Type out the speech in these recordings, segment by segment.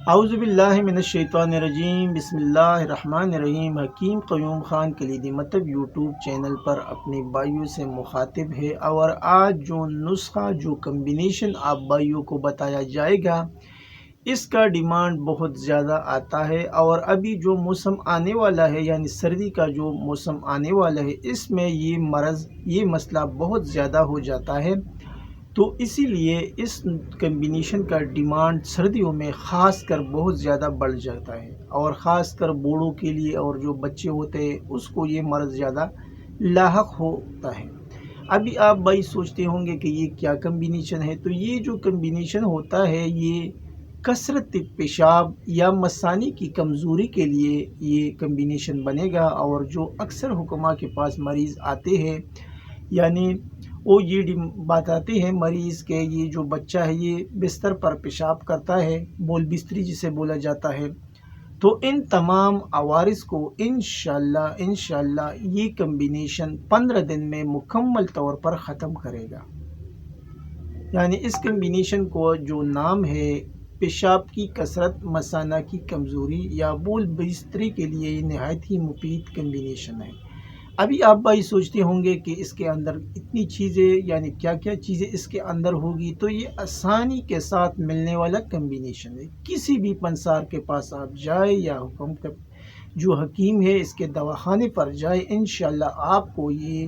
اعوذ باللہ من الشیطان الرجیم، بسم اللہ الرحمن الرحیم۔ حکیم قیوم خان کلیدی مطلب یوٹیوب چینل پر اپنے بھائیوں سے مخاطب ہے، اور آج جو نسخہ جو کمبینیشن آپ بھائیوں کو بتایا جائے گا، اس کا ڈیمانڈ بہت زیادہ آتا ہے، اور ابھی جو موسم آنے والا ہے یعنی سردی کا جو موسم آنے والا ہے، اس میں یہ مسئلہ بہت زیادہ ہو جاتا ہے۔ تو اسی لیے اس کمبینیشن کا ڈیمانڈ سردیوں میں خاص کر بہت زیادہ بڑھ جاتا ہے، اور خاص کر بوڑھوں کے لیے اور جو بچے ہوتے ہیں اس کو یہ مرض زیادہ لاحق ہوتا ہے۔ ابھی آپ بھائی سوچتے ہوں گے کہ یہ کیا کمبینیشن ہے؟ تو یہ جو کمبینیشن ہوتا ہے یہ کثرت پیشاب یا مثانی کی کمزوری کے لیے یہ کمبینیشن بنے گا، اور جو اکثر حکماء کے پاس مریض آتے ہیں یعنی وہ یہ بتاتے ہیں مریض کے یہ جو بچہ ہے یہ بستر پر پیشاب کرتا ہے، بول بستری جسے بولا جاتا ہے، تو ان تمام عوارض کو انشاءاللہ یہ کمبینیشن 15 دن میں مکمل طور پر ختم کرے گا۔ یعنی اس کمبینیشن کو جو نام ہے پیشاب کی کثرت مثانہ کی کمزوری یا بول بستری کے لیے یہ نہایت ہی مفید کمبینیشن ہے۔ ابھی آپ بھائی سوچتے ہوں گے کہ اس کے اندر اتنی چیزیں یعنی کیا کیا چیزیں اس کے اندر ہوگی؟ تو یہ آسانی کے ساتھ ملنے والا کمبینیشن ہے۔ کسی بھی پنسار کے پاس آپ جائے یا جو حکیم ہے اس کے دواخانے پر جائے، انشاءاللہ آپ کو یہ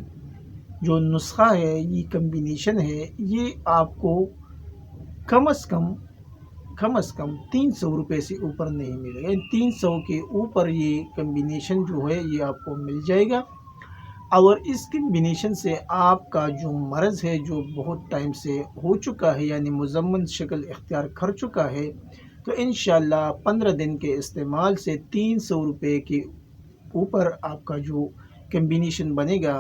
جو نسخہ ہے یہ کمبینیشن ہے یہ آپ کو کم از کم 300 روپے سے اوپر نہیں ملے گا۔ 300 کے اوپر یہ کمبینیشن جو ہے یہ آپ کو مل جائے گا، اور اس کمبینیشن سے آپ کا جو مرض ہے جو بہت ٹائم سے ہو چکا ہے یعنی مزمن شکل اختیار کر چکا ہے، تو انشاءاللہ 15 دن کے استعمال سے 300 روپے کے اوپر آپ کا جو کمبینیشن بنے گا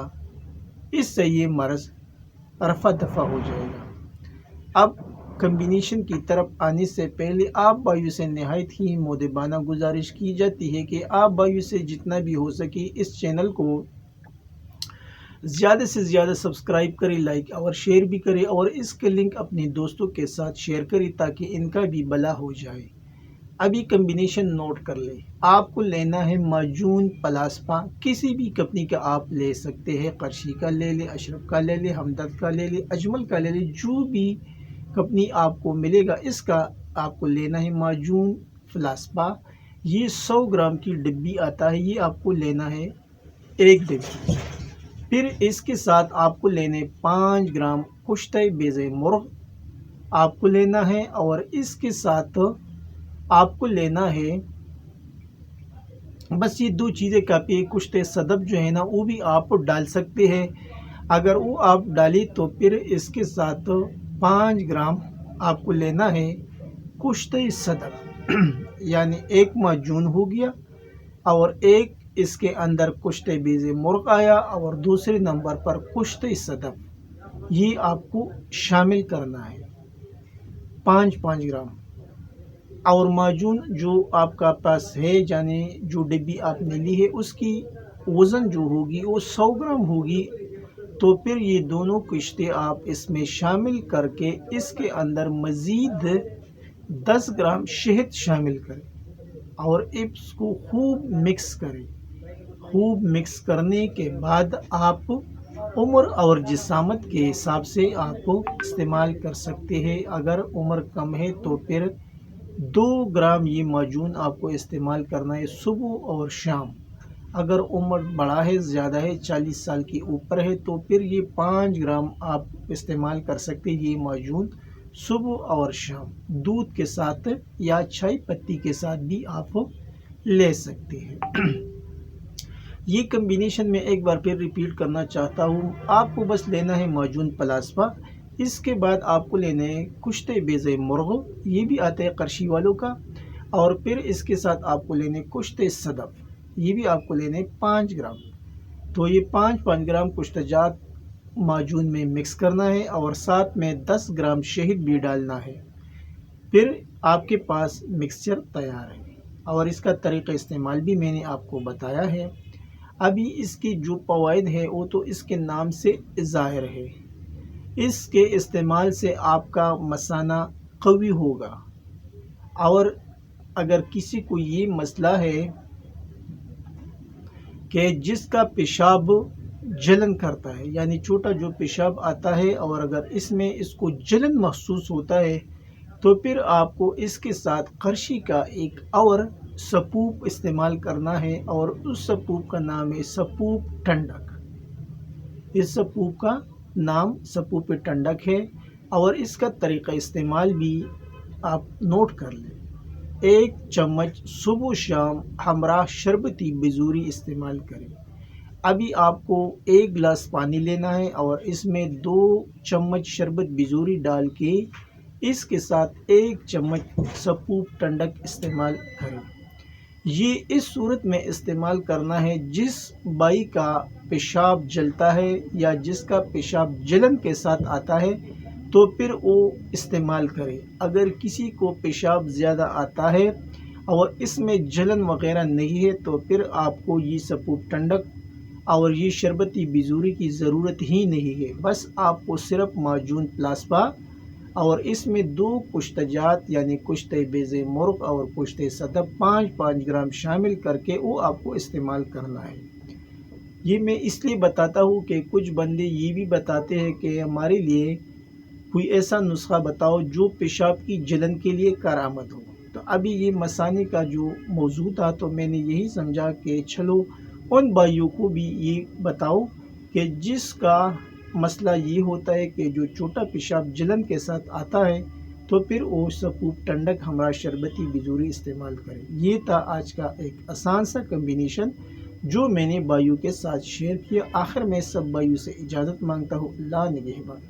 اس سے یہ مرض رفع دفع ہو جائے گا۔ اب کمبینیشن کی طرف آنے سے پہلے آپ بھائیوں سے نہایت ہی مؤدبانہ گزارش کی جاتی ہے کہ آپ بھائیوں سے جتنا بھی ہو سکے اس چینل کو زیادہ سے زیادہ سبسکرائب کریں، لائک اور شیئر بھی کریں، اور اس کے لنک اپنے دوستوں کے ساتھ شیئر کریں تاکہ ان کا بھی بھلا ہو جائے۔ ابھی کمبینیشن نوٹ کر لیں۔ آپ کو لینا ہے معجون پلاسپا، کسی بھی کمپنی کا آپ لے سکتے ہیں، قرشی کا لے لیں، اشرف کا لے لیں، ہمدرد کا لے لیں، اجمل کا لے لیں، جو بھی کمپنی آپ کو ملے گا اس کا آپ کو لینا ہے معجون پلاسپا۔ یہ 100 گرام کی ڈبی آتا ہے، یہ آپ کو لینا ہے ایک ڈبی۔ پھر اس کے ساتھ آپ کو لینے 5 گرام کشتہ بیضہ مرغ آپ کو لینا ہے، اور اس کے ساتھ آپ کو لینا ہے بس یہ 2 چیزیں کافی ہے۔ کشتہ صدف جو ہے نا وہ بھی آپ ڈال سکتے ہیں، اگر وہ آپ ڈالی تو پھر اس کے ساتھ 5 گرام آپ کو لینا ہے کشتہ صدف یعنی ایک معجون ہو گیا، اور ایک اس کے اندر کشتہ بیضہ مرغ آیا، اور دوسرے نمبر پر کشتہ صدف، یہ آپ کو شامل کرنا ہے 5 گرام۔ اور معجون جو آپ کا پاس ہے یعنی جو ڈبی آپ نے لی ہے اس کی وزن جو ہوگی وہ 100 گرام ہوگی، تو پھر یہ دونوں کشتے آپ اس میں شامل کر کے اس کے اندر مزید 10 گرام شہد شامل کریں، اور اس کو خوب مکس کریں۔ خوب مکس کرنے کے بعد آپ عمر اور جسامت کے حساب سے آپ استعمال کر سکتے ہیں۔ اگر عمر کم ہے تو پھر 2 گرام یہ معجون آپ کو استعمال کرنا ہے صبح اور شام۔ اگر عمر بڑا ہے، زیادہ ہے، 40 سال کی اوپر ہے، تو پھر یہ 5 گرام آپ استعمال کر سکتے ہیں یہ معجون صبح اور شام، دودھ کے ساتھ یا چائے پتی کے ساتھ بھی آپ لے سکتے ہیں۔ یہ کمبینیشن میں ایک بار پھر ریپیٹ کرنا چاہتا ہوں، آپ کو بس لینا ہے معجون پلاسپا، اس کے بعد آپ کو لینا ہے کشتہ بیضہ مرغ، یہ بھی آتا ہے قرشی والوں کا، اور پھر اس کے ساتھ آپ کو لینے کشتہ صدف، یہ بھی آپ کو لینے 5 گرام۔ تو یہ 5 گرام کشتہ جات معجون میں مکس کرنا ہے، اور ساتھ میں 10 گرام شہد بھی ڈالنا ہے۔ پھر آپ کے پاس مکسچر تیار ہے، اور اس کا طریقہ استعمال بھی میں نے آپ کو بتایا ہے۔ ابھی اس کی جو فوائد ہے وہ تو اس کے نام سے ظاہر ہے۔ اس کے استعمال سے آپ کا مثانہ قوی ہوگا، اور اگر کسی کو یہ مسئلہ ہے کہ جس کا پیشاب جلن کرتا ہے، یعنی چھوٹا جو پیشاب آتا ہے اور اگر اس میں اس کو جلن محسوس ہوتا ہے، تو پھر آپ کو اس کے ساتھ قرشی کا ایک اور سپوپ استعمال کرنا ہے، اور اس سپوپ کا نام ہے سپوپ ٹنڈک۔ اس سپوپ کا نام سپوپ ٹنڈک ہے، اور اس کا طریقہ استعمال بھی آپ نوٹ کر لیں۔ 1 چمچ صبح و شام ہمراہ شربتی بزوری استعمال کریں۔ ابھی آپ کو 1 گلاس پانی لینا ہے اور اس میں 2 چمچ شربت بزوری ڈال کے اس کے ساتھ 1 چمچ سپوپ ٹنڈک استعمال کریں۔ یہ اس صورت میں استعمال کرنا ہے جس بائی کا پیشاب جلتا ہے یا جس کا پیشاب جلن کے ساتھ آتا ہے، تو پھر وہ استعمال کرے۔ اگر کسی کو پیشاب زیادہ آتا ہے اور اس میں جلن وغیرہ نہیں ہے، تو پھر آپ کو یہ سپوپ ٹنڈک اور یہ شربتی بزوری کی ضرورت ہی نہیں ہے۔ بس آپ کو صرف معجون پلاسپا اور اس میں 2 کشتہ جات یعنی کشتہ بیض مرغ اور کشتہ صدف 5-5 گرام شامل کر کے وہ آپ کو استعمال کرنا ہے۔ یہ میں اس لیے بتاتا ہوں کہ کچھ بندے یہ بھی بتاتے ہیں کہ ہمارے لیے کوئی ایسا نسخہ بتاؤ جو پیشاب کی جلن کے لیے کارآمد ہو۔ تو ابھی یہ مثانے کا جو موضوع تھا، تو میں نے یہی سمجھا کہ چلو ان بھائیوں کو بھی یہ بتاؤ کہ جس کا مسئلہ یہ ہوتا ہے کہ جو چھوٹا پیشاب جلن کے ساتھ آتا ہے، تو پھر وہ سپوپ ٹنڈک ہمراہ شربتی بزوری استعمال کرے۔ یہ تھا آج کا ایک آسان سا کمبینیشن جو میں نے بھائیوں کے ساتھ شیئر کیا۔ آخر میں سب بھائیوں سے اجازت مانگتا ہوں۔ اللہ نگہبان۔